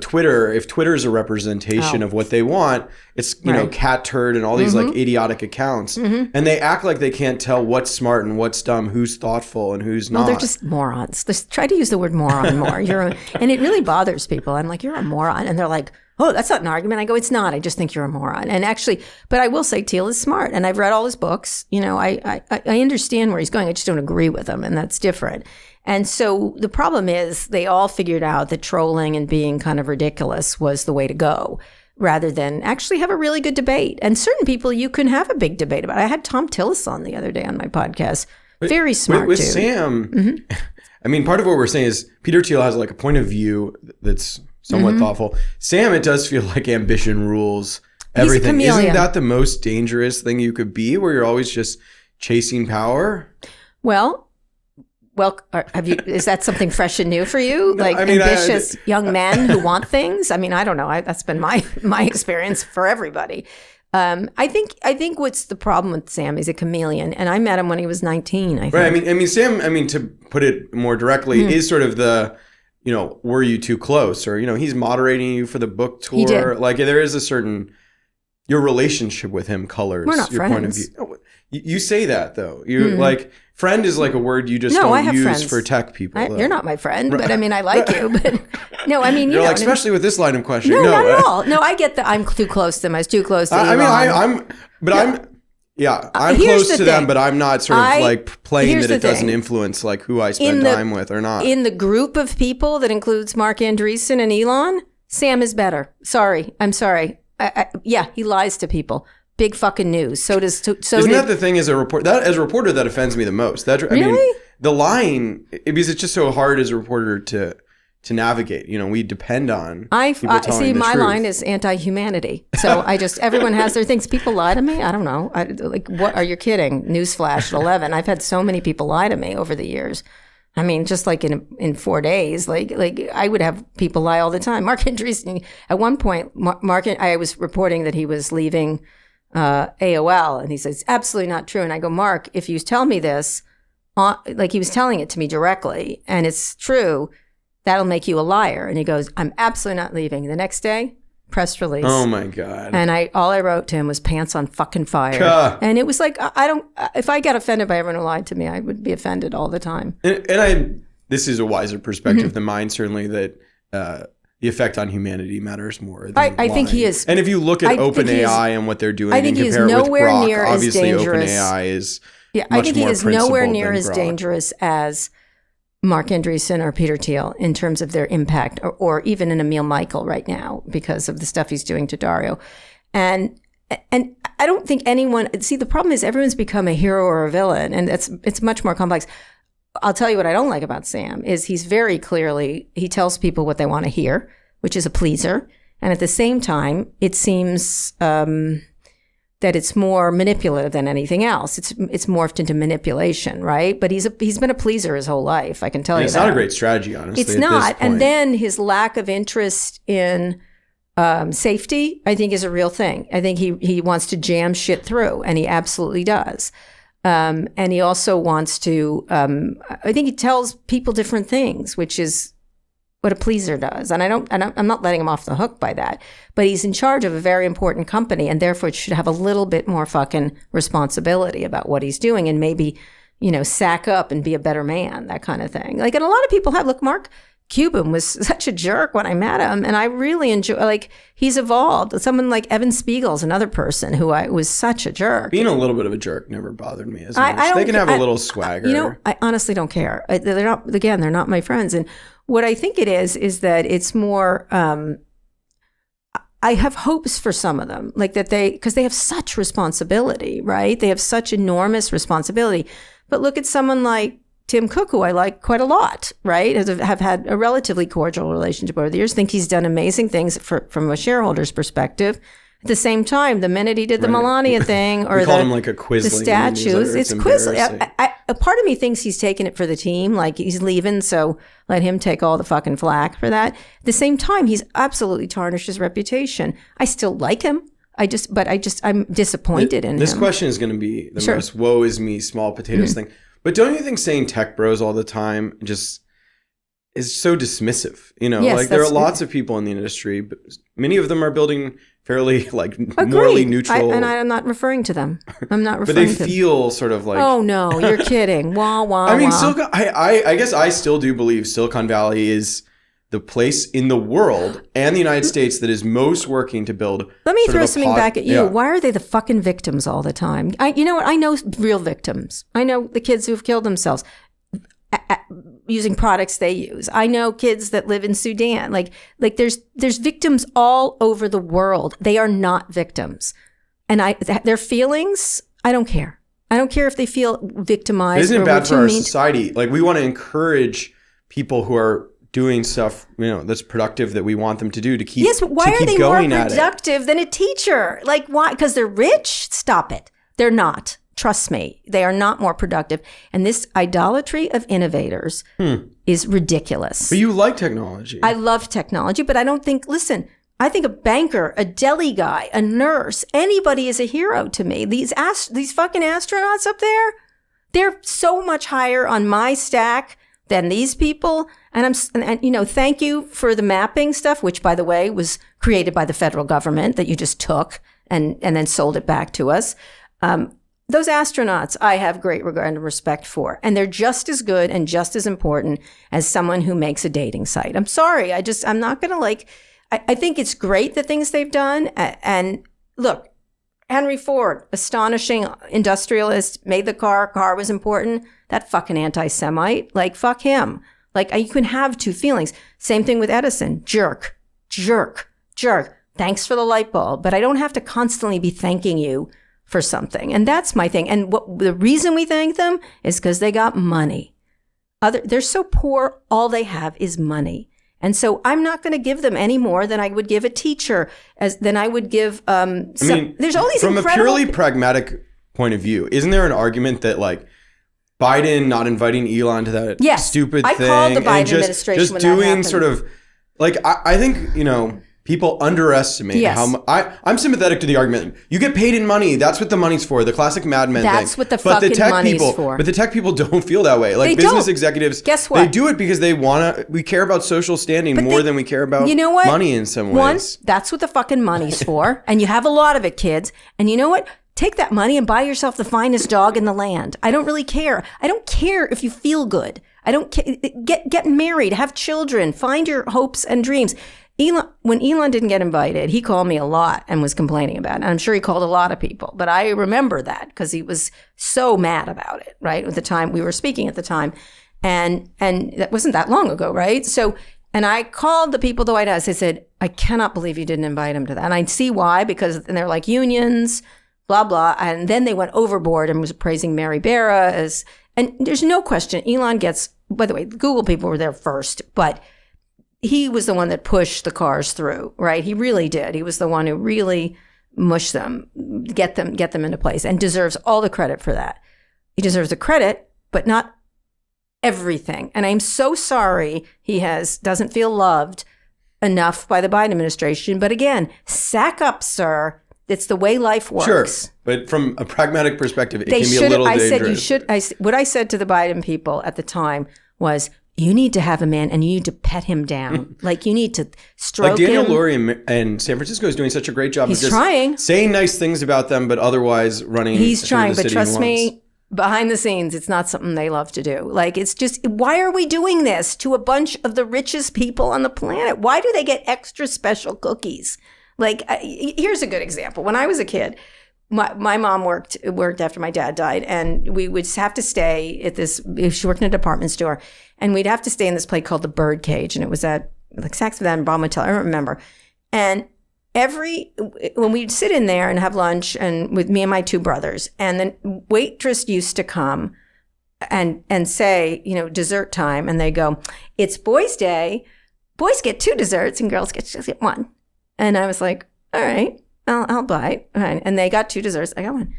S2: Twitter, if Twitter is a representation of what they want, it's, cat turd and all these like idiotic accounts. And they act like they can't tell what's smart and what's dumb, who's thoughtful and who's not.
S1: Well, they're just morons. Try to use the word moron more. And it really bothers people. I'm like, you're a moron. And they're like, oh, that's not an argument. I go, it's not. I just think you're a moron. And actually, but I will say Thiel is smart. And I've read all his books. I understand where he's going. I just don't agree with him. And that's different. And so the problem is they all figured out that trolling and being kind of ridiculous was the way to go, rather than actually have a really good debate. And certain people you can have a big debate about. I had Tom Tillis on the other day on my podcast. Very smart
S2: with
S1: dude.
S2: Sam, I mean, part of what we're saying is Peter Thiel has like a point of view that's somewhat thoughtful. Sam, it does feel like ambition rules everything. Isn't that the most dangerous thing you could be, where you're always just chasing power?
S1: Well, is that something fresh and new for you? No, ambitious young men who want things? I mean, I don't know. That's been my experience for everybody. I think what's the problem with Sam is a chameleon, and I met him when he was 19. I think.
S2: Right. I mean, Sam. To put it more directly, is sort of the, were you too close, or he's moderating you for the book tour.
S1: He did.
S2: Like there is a certain, your relationship with him colors your
S1: friends.
S2: Point of view. You say that though. You like friend is like a word you just don't use friends. For tech people.
S1: You're not my friend, but I mean I like you. But no, I mean
S2: you're like especially with this line of questioning.
S1: No, not at all. No, I get that I'm too close to them. I was too close to Elon.
S2: I'm close to them, but I'm not sort of like playing that it doesn't influence like who I spend time with or not.
S1: In the group of people that includes Mark Andreessen and Elon, Sam is better. I'm sorry. He lies to people. Big fucking news. Isn't
S2: that the thing as a reporter? As a reporter, that offends me the most. Really? I mean, the lying, because it's just so hard as a reporter to navigate. We depend on people telling the
S1: my
S2: truth.
S1: line is anti-humanity. So everyone has their things. People lie to me. I don't know. What are you kidding? Newsflash at 11. I've had so many people lie to me over the years. I mean, just like in 4 days, like I would have people lie all the time. Mark Andreessen, at one point, I was reporting that he was leaving AOL, and he says, absolutely not true. And I go, Mark, if you tell me this, like he was telling it to me directly, and it's true, that'll make you a liar. And he goes, I'm absolutely not leaving. The next day, press release.
S2: Oh my God.
S1: And all I wrote to him was pants on fucking fire. And it was like, if I got offended by everyone who lied to me, I would be offended all the time.
S2: This is a wiser perspective than mine, certainly, that the effect on humanity matters more than
S1: I think he is.
S2: And if you look at OpenAI and what they're doing and compare it with Grok, obviously OpenAI is
S1: I think he is nowhere near as dangerous as Mark Andreessen or Peter Thiel in terms of their impact, or even an Emil Michael right now because of the stuff he's doing to Dario. And I don't think anyone, see, the problem is everyone's become a hero or a villain, and it's much more complex. I'll tell you what I don't like about Sam is he's very clearly, he tells people what they want to hear, which is a pleaser. And at the same time, it seems that it's more manipulative than anything else. It's morphed into manipulation, right? But he's been a pleaser his whole life, I can tell you that.
S2: It's not a great strategy, honestly.
S1: It's not. And then his lack of interest in safety, I think, is a real thing. I think he wants to jam shit through, and he absolutely does. And he also wants to, I think he tells people different things, which is what a pleaser does. And I'm not letting him off the hook by that, but he's in charge of a very important company and therefore should have a little bit more fucking responsibility about what he's doing and maybe, sack up and be a better man, that kind of thing. Like, and a lot of people have, look, Mark Cuban was such a jerk when I met him, and I really enjoy, he's evolved. Someone like Evan Spiegel's another person who was such a jerk.
S2: Being a little bit of a jerk never bothered me as much. They can have a little swagger.
S1: I honestly don't care. They're not my friends. And what I think it is that it's more, I have hopes for some of them, because they have such responsibility, right? They have such enormous responsibility. But look at someone like Tim Cook, who I like quite a lot, right? Have had a relatively cordial relationship over the years. Think he's done amazing things from a shareholder's perspective. At the same time, the minute he did the Melania thing, or
S2: called him like a Quisling,
S1: the statues, it's Quisling. A part of me thinks he's taking it for the team, like he's leaving, so let him take all the fucking flack for that. At the same time, he's absolutely tarnished his reputation. I still like him. I'm disappointed in him.
S2: This question is going to be the most woe is me, small potatoes thing. But don't you think saying tech bros all the time just is so dismissive?
S1: Yes,
S2: there are lots of people in the industry, but many of them are building fairly morally neutral.
S1: And I'm not referring to them. I'm not referring to them.
S2: But they feel sort of like...
S1: Oh, no, you're kidding. Wah, wah,
S2: I mean,
S1: wah.
S2: I guess I still do believe Silicon Valley is the place in the world and the United States that is most working to build...
S1: Let me throw something back at you. Yeah. Why are they the fucking victims all the time? You know what? I know real victims. I know the kids who've killed themselves using products they use. I know kids that live in Sudan. Like there's victims all over the world. They are not victims. And their feelings, I don't care. I don't care if they feel victimized.
S2: Isn't it bad for our society? Like, we want to encourage people who are doing stuff, that's productive, that we want them to do, to keep
S1: Yes, but why are they more productive than a teacher? Like, why? Because they're rich? Stop it. They're not. Trust me. They are not more productive. And this idolatry of innovators is ridiculous.
S2: But you like technology.
S1: I love technology, but I don't think, listen, I think a banker, a deli guy, a nurse, anybody is a hero to me. These fucking astronauts up there, they're so much higher on my stack than these people. And thank you for the mapping stuff, which, by the way, was created by the federal government that you just took and then sold it back to us. Those astronauts, I have great regard and respect for, and they're just as good and just as important as someone who makes a dating site. I'm sorry. I'm not going to I think it's great the things they've done. And look, Henry Ford, astonishing industrialist, made the car. Car was important. That fucking anti-Semite, fuck him. You can have two feelings. Same thing with Edison. Jerk. Thanks for the light bulb. But I don't have to constantly be thanking you for something. And that's my thing. And the reason we thank them is because they got money. They're so poor, all they have is money. And so I'm not going to give them any more than I would give a teacher, than I would give there's all these
S2: from a purely pragmatic point of view, isn't there an argument that Biden not inviting Elon to that stupid thing,
S1: I called the Biden administration
S2: just
S1: when
S2: doing
S1: that happened.
S2: sort of I think people underestimate how I'm sympathetic to the argument. You get paid in money. That's what the money's for. The classic Mad Men thing.
S1: That's what the fucking money's for.
S2: But the tech people don't feel that way. Like business executives, guess what? They do it because we care about social standing more than we care about money in some ways.
S1: That's what the fucking money's for. And you have a lot of it, kids. And you know what? Take that money and buy yourself the finest dog in the land. I don't really care. I don't care if you feel good. I don't care. Get married, have children, find your hopes and dreams. When Elon didn't get invited, he called me a lot and was complaining about it. And I'm sure he called a lot of people, but I remember that because he was so mad about it, right? At the time we were speaking at the time. And that wasn't that long ago, right? So, and I called the people at the White House. I said, I cannot believe you didn't invite him to that. And I see why, and they're like unions, blah, blah. And then they went overboard and was praising Mary Barra and there's no question. Elon gets, by the way, Google people were there first, but he was the one that pushed the cars through, right? He really did. He was the one who really mushed them, get them into place, and deserves all the credit for that. He deserves the credit, but not everything. And I'm so sorry he doesn't feel loved enough by the Biden administration. But again, sack up, sir. It's the way life works.
S2: Sure, but from a pragmatic perspective, it can be a little dangerous.
S1: What I said to the Biden people at the time was, you need to have a man and you need to pet him down. Like you need to stroke him.
S2: Like Daniel Lurie in San Francisco is doing such a great job of just
S1: trying.
S2: Saying nice things about them, but otherwise running.
S1: He's trying, but trust me, behind the scenes, it's not something they love to do. Like it's just, why are we doing this to a bunch of the richest people on the planet? Why do they get extra special cookies? Like, here's a good example. When I was a kid, my mom worked after my dad died, and we would have to stay at this. She worked in a department store, and we'd have to stay in this place called the Birdcage, and it was at like Saks Fifth Avenue, Bomb Hotel. I don't remember. And when we'd sit in there and have lunch, and with me and my two brothers, and then waitress used to come and say, dessert time, and they go, "It's Boys' Day. Boys get 2 desserts, and girls get 1." And I was like, all right, I'll buy it. And they got 2 desserts. I got 1.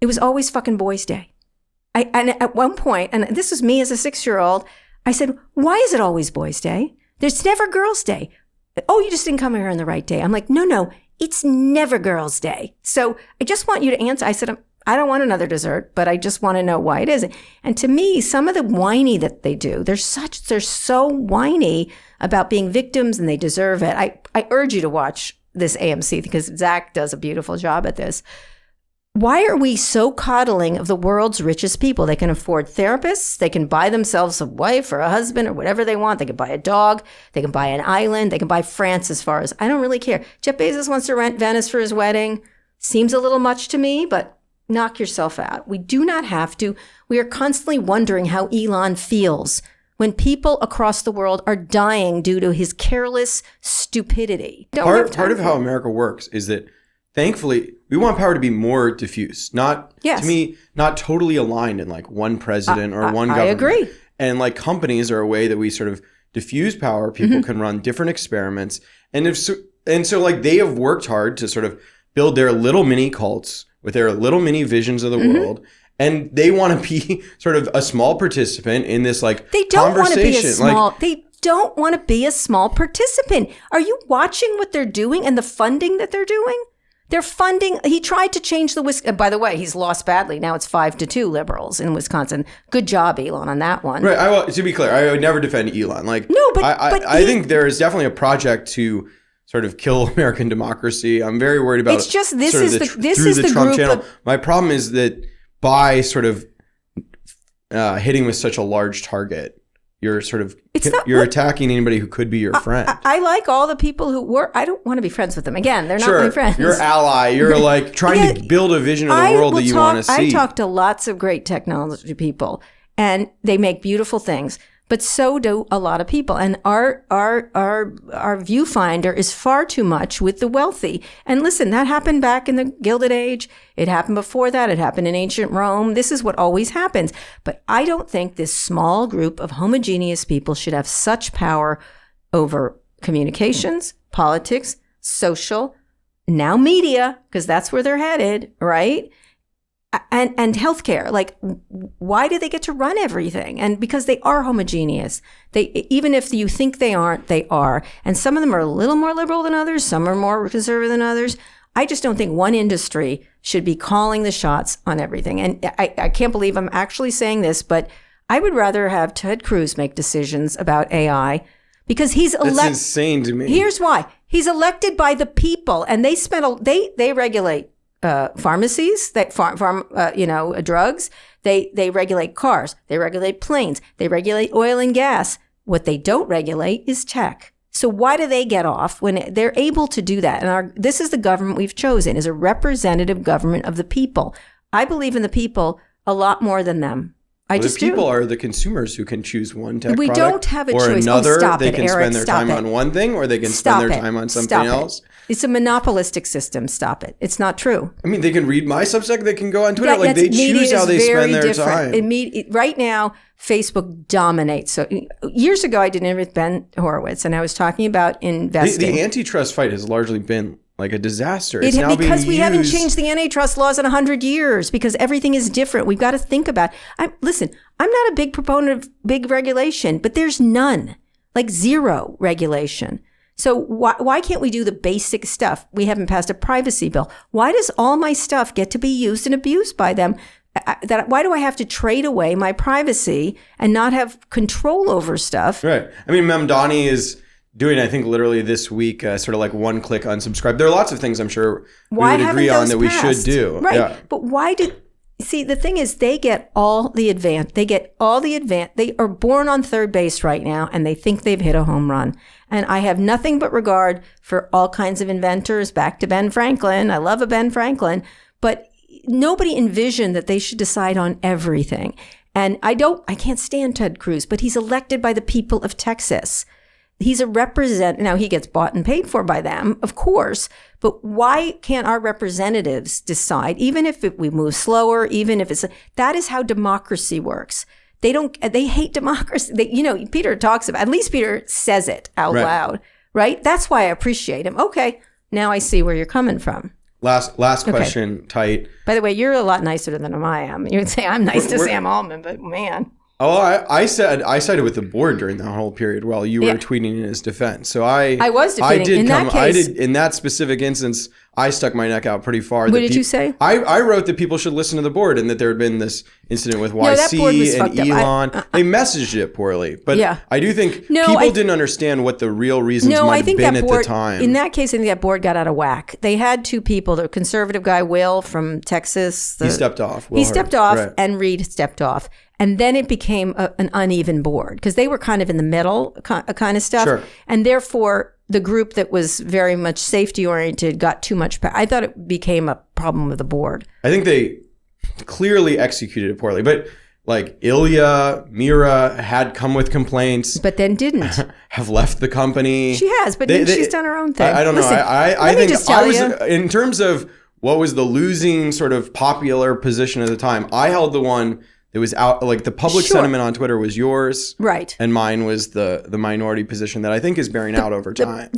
S1: It was always fucking Boys' Day. And at one point, and this was me as a 6-year-old, I said, why is it always Boys' Day? There's never Girls' Day. Oh, you just didn't come here on the right day. I'm like, no, it's never Girls' Day. So I just want you to answer. I said, I don't want another dessert, but I just want to know why it isn't. And to me, some of the whiny that they do, they're so whiny about being victims, and they deserve it. I urge you to watch this AMC because Zach does a beautiful job at this. Why are we so coddling of the world's richest people? They can afford therapists. They can buy themselves a wife or a husband or whatever they want. They can buy a dog. They can buy an island. They can buy France as far as, I don't really care. Jeff Bezos wants to rent Venice for his wedding. Seems a little much to me, but knock yourself out. We do not have to. We are constantly wondering how Elon feels when people across the world are dying due to his careless stupidity.
S2: Part of how America works is that, thankfully, we want power to be more diffuse. To me, not totally aligned in like one president or one government. I agree. And like companies are a way that we sort of diffuse power. People can run different experiments. And so like they have worked hard to sort of build their little mini cults with their little mini visions of the world. And they want to be sort of a small participant in this like
S1: they don't
S2: conversation.
S1: They don't want to be a small participant. Are you watching what they're doing and the funding that they're doing? They're funding. He tried to change the by the way, he's lost badly. Now it's 5-2 liberals in Wisconsin. Good job, Elon, on that one.
S2: Right. To be clear, I would never defend Elon. I think there is definitely a project to sort of kill American democracy. I'm very worried about.
S1: It's just this is the Trump channel.
S2: My problem is that by sort of hitting with such a large target, you're sort of attacking anybody who could be your friend.
S1: I like all the people who were. I don't want to be friends with them. Again, they're not my friends.
S2: You're ally. You're like trying to build a vision of the world that you want to see.
S1: I talk to lots of great technology people, and they make beautiful things. But so do a lot of people. And our viewfinder is far too much with the wealthy. And listen, that happened back in the Gilded Age. It happened before that. It happened in ancient Rome. This is what always happens. But I don't think this small group of homogeneous people should have such power over communications, politics, social, now media, because that's where they're headed, right? and healthcare. Like, why do they get to run everything? And because they are homogeneous. Even if you think they aren't, they are. And some of them are a little more liberal than others. Some are more conservative than others. I just don't think one industry should be calling the shots on everything. And I can't believe I'm actually saying this, but I would rather have Ted Cruz make decisions about AI because he's elected. That's
S2: insane to me.
S1: Here's why. He's elected by the people, and they regulate pharmacies, drugs. They regulate cars. They regulate planes. They regulate oil and gas. What they don't regulate is tech. So why do they get off when they're able to do that? And this is the government we've chosen, is a representative government of the people. I believe in the people a lot more than them.
S2: The people are the consumers who can choose one tech
S1: product. We don't have a
S2: or
S1: choice.
S2: Another.
S1: Stop
S2: they
S1: it,
S2: can
S1: Eric,
S2: spend their time on one thing, or they can spend their time on something else.
S1: It's a monopolistic system. Stop it. It's not true.
S2: I mean, they can read my Substack. They can go on Twitter. They choose how they spend their time.
S1: Right now, Facebook dominates. So years ago, I did an interview with Ben Horowitz, and I was talking about investing.
S2: The antitrust fight has largely been like a disaster. It's now
S1: because we haven't changed the antitrust laws in 100 years because everything is different. We've got to think about listen, I'm not a big proponent of big regulation, but there's none, like zero regulation. So why can't we do the basic stuff? We haven't passed a privacy bill. Why does all my stuff get to be used and abused by them? Why do I have to trade away my privacy and not have control over stuff?
S2: Right. I mean, Mamdani is doing, I think, literally this week, sort of like one-click unsubscribe. There are lots of things I'm sure we would agree on that we should do.
S1: Right.
S2: Yeah.
S1: But see, the thing is, they get all the advance. They are born on third base right now, and they think they've hit a home run. And I have nothing but regard for all kinds of inventors, back to Ben Franklin. I love a Ben Franklin. But nobody envisioned that they should decide on everything. And I can't stand Ted Cruz, but he's elected by the people of Texas. He's a now he gets bought and paid for by them, of course, but why can't our representatives decide, even if we move slower, even if that is how democracy works. They hate democracy. Peter talks about, at least Peter says it out loud, right? That's why I appreciate him. Okay, now I see where you're coming from.
S2: Last question, tight.
S1: By the way, you're a lot nicer than I am. You would say I'm nice to Sam Altman, but man.
S2: Oh, I sided with the board during that whole period while you were tweeting in his defense. So I
S1: was defending.
S2: In that specific instance, I stuck my neck out pretty far.
S1: What did you say?
S2: I wrote that people should listen to the board and that there had been this incident with YC and Elon. They messaged it poorly. But I do think people didn't understand what the real reasons might have been at the time.
S1: In that case, I think that board got out of whack. They had two people, the conservative guy, Will from Texas.
S2: He stepped off.
S1: Right. And Reed stepped off. And then it became an uneven board because they were kind of in the middle kind of stuff.
S2: Sure.
S1: And therefore, the group that was very much safety oriented got too much power. I thought it became a problem with the board.
S2: I think they clearly executed it poorly. But like Ilya, Mira had come with complaints.
S1: But then didn't.
S2: Have left the company.
S1: She has, but she's done her own thing.
S2: I don't know. I think I was, in terms of what was the losing sort of popular position at the time, I held the one that was out, like the public sentiment on Twitter was yours.
S1: Right.
S2: And mine was the minority position that I think is bearing out over time.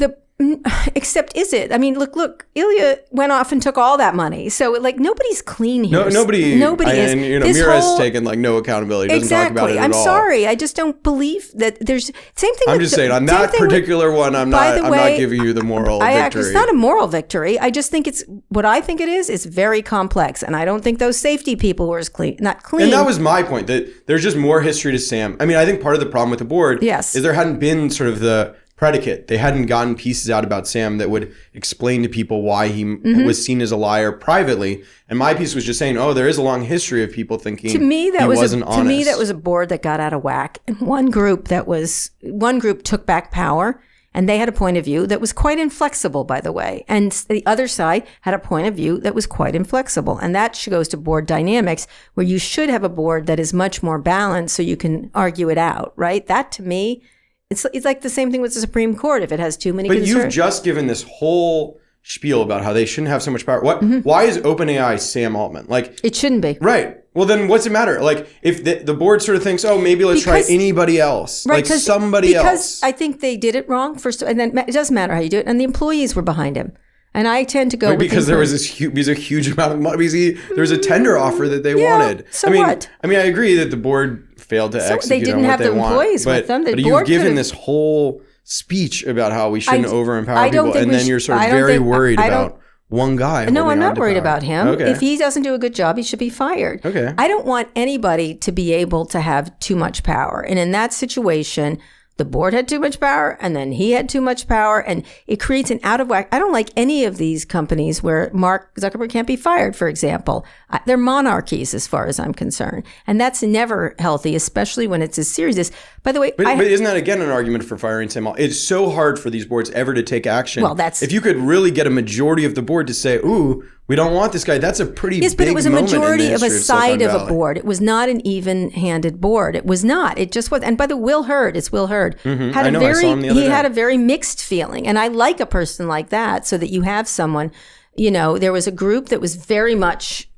S1: Except is it? I mean, look, Ilya went off and took all that money. So like nobody's clean here.
S2: Nobody is. And Mira's taken like no accountability. Doesn't talk about it at all.
S1: I'm sorry. I just don't believe that there's same thing.
S2: I'm just saying on that particular one, I'm not giving you the moral victory.
S1: It's not a moral victory. I just think it's what I think it is. It's very complex. And I don't think those safety people were not clean.
S2: And that was my point, that there's just more history to Sam. I mean, I think part of the problem with the board is there hadn't been sort of the predicate. They hadn't gotten pieces out about Sam that would explain to people why he was seen as a liar privately. And my piece was just saying, there is a long history of people thinking he wasn't honest.
S1: To me, that was a board that got out of whack. And one group took back power, and they had a point of view that was quite inflexible, by the way. And the other side had a point of view that was quite inflexible. And that goes to board dynamics, where you should have a board that is much more balanced so you can argue it out, right? That, to me, it's like the same thing with the Supreme Court. If it has too many
S2: concerns. But you've just given this whole spiel about how they shouldn't have so much power. Why is OpenAI Sam Altman? Like,
S1: it shouldn't be.
S2: Right. Well, then what's it matter? Like, if the board sort of thinks, maybe let's try anybody else.
S1: Right,
S2: like somebody else.
S1: Because I think they did it wrong first. And then it doesn't matter how you do it. And the employees were behind him. And I tend to go with
S2: because there was a huge amount of money. There was a tender offer that they wanted.
S1: So what?
S2: I mean, I agree that the board failed to execute on what they want. They didn't have the employees with them. But you've given this whole speech about how we shouldn't over-empower people, and then you're sort of very worried about one guy.
S1: No, I'm not worried about him. Okay. If he doesn't do a good job, he should be fired.
S2: Okay.
S1: I don't want anybody to be able to have too much power. And in that situation, the board had too much power, and then he had too much power, and it creates an out of whack. I don't like any of these companies where Mark Zuckerberg can't be fired, for example. They're monarchies as far as I'm concerned. And that's never healthy, especially when it's as serious as, by the way.
S2: But isn't that again an argument for firing Sam Altman? It's so hard for these boards ever to take action.
S1: Well, if
S2: you could really get a majority of the board to say, ooh, we don't want this guy. That's a pretty big moment. Yes, but it was a majority
S1: of a side of a board. It was not an even-handed board. It was not. It just was. And by the way, Will Hurd,
S2: Mm-hmm. I saw him the other day.
S1: He had a very mixed feeling. And I like a person like that so that you have someone, there was a group that was very much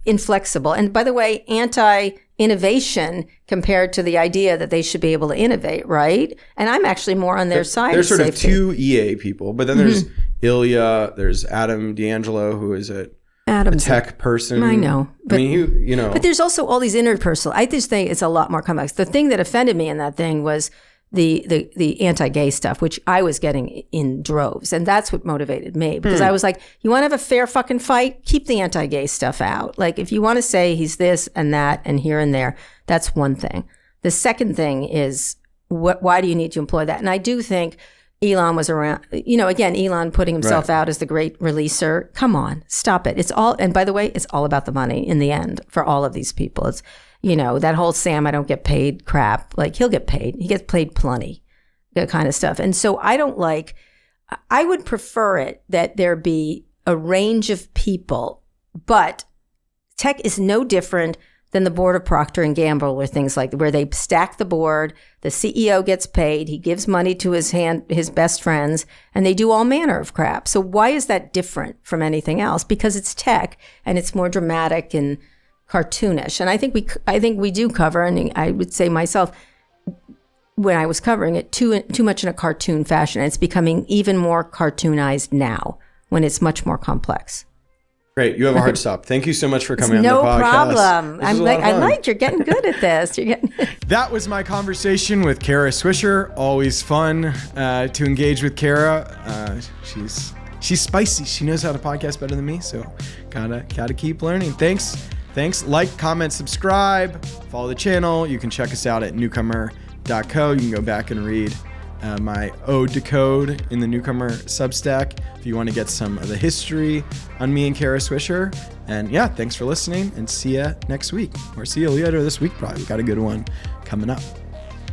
S1: inflexible. And by the way, anti-innovation compared to the idea that they should be able to innovate, right? And I'm actually more on their side.
S2: There's sort of two EA people, but then there's Ilya, there's Adam D'Angelo, who is a tech person.
S1: I know. But,
S2: But
S1: there's also all these interpersonal. I just think it's a lot more complex. The thing that offended me in that thing was the anti-gay stuff, which I was getting in droves. And that's what motivated me. Because I was like, you want to have a fair fucking fight? Keep the anti-gay stuff out. Like, if you want to say he's this and that and here and there, that's one thing. The second thing is, why do you need to employ that? And I do think Elon was around, again, Elon putting himself out as the great releaser. Come on, stop it. It's all, and by the way, it's all about the money in the end for all of these people. It's, that whole Sam, I don't get paid crap. Like, he'll get paid. He gets paid plenty, that kind of stuff. And so I would prefer it that there be a range of people, but tech is no different than the board of Procter & Gamble, where they stack the board, the CEO gets paid, he gives money to his best friends, and they do all manner of crap. So why is that different from anything else? Because it's tech, and it's more dramatic and cartoonish. And I think we do cover, and I would say myself, when I was covering it, too much in a cartoon fashion. And it's becoming even more cartoonized now, when it's much more complex.
S2: Great. You have a hard stop. Thank you so much for coming on the podcast.
S1: No problem. You're getting good at this.
S3: That was my conversation with Kara Swisher. Always fun to engage with Kara. She's spicy. She knows how to podcast better than me. So gotta keep learning. Thanks. Like, comment, subscribe, follow the channel. You can check us out at newcomer.co. You can go back and read my ode to code in the Newcomer Substack if you want to get some of the history on me and Kara Swisher. And yeah, thanks for listening, and see ya next week, or see you later this week probably. We got a good one coming up.